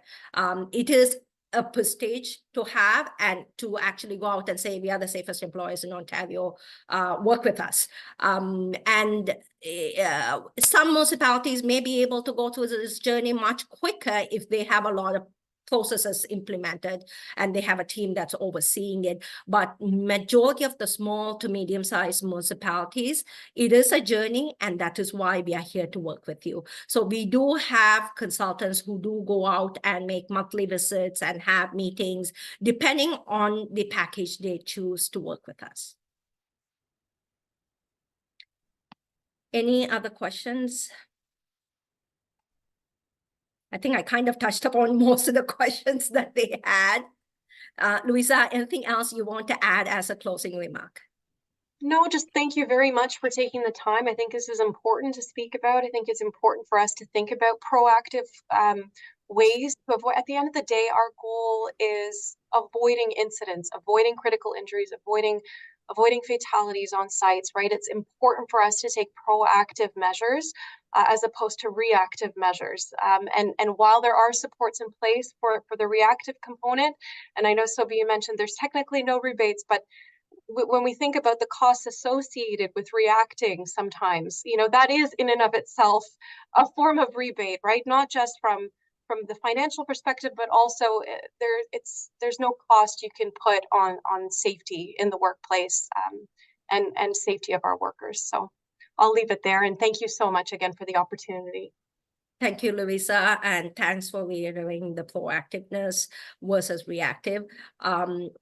It is a prestige to have, and to actually go out and say we are the safest employers in Ontario, work with us. And some municipalities may be able to go through this journey much quicker if they have a lot of processes implemented and they have a team that's overseeing it. But majority of the small to medium-sized municipalities, it is a journey, and that is why we are here to work with you. So we do have consultants who do go out and make monthly visits and have meetings, depending on the package they choose to work with us. Any other questions? I think I kind of touched upon most of the questions that they had. Louisa, anything else you want to add as a closing remark? No, just thank you very much for taking the time. I think this is important to speak about. I think it's important for us to think about proactive ways to avoid. At the end of the day, our goal is avoiding incidents, avoiding critical injuries, avoiding fatalities on sites, right? It's important for us to take proactive measures as opposed to reactive measures. And while there are supports in place for the reactive component, and I know, Sophie, you mentioned there's technically no rebates, but when we think about the costs associated with reacting, sometimes, that is in and of itself a form of rebate, right? Not just from the financial perspective, but also there's no cost you can put on safety in the workplace, and safety of our workers. So I'll leave it there, and thank you so much again for the opportunity. Thank you, Louisa, and thanks for reiterating the proactiveness versus reactive.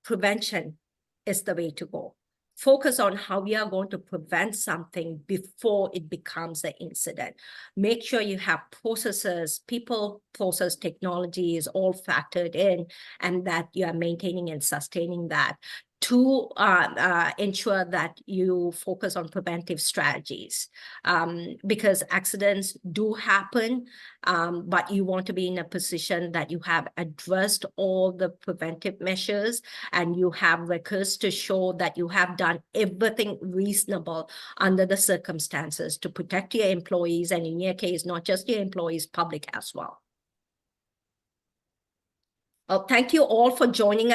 Prevention is the way to go. Focus on how we are going to prevent something before it becomes an incident. Make sure you have processes, people, process, technology is all factored in, and that you are maintaining and sustaining that to ensure that you focus on preventive strategies, because accidents do happen, but you want to be in a position that you have addressed all the preventive measures and you have records to show that you have done everything reasonable under the circumstances to protect your employees, and in your case, not just your employees, public as well. Well, thank you all for joining us.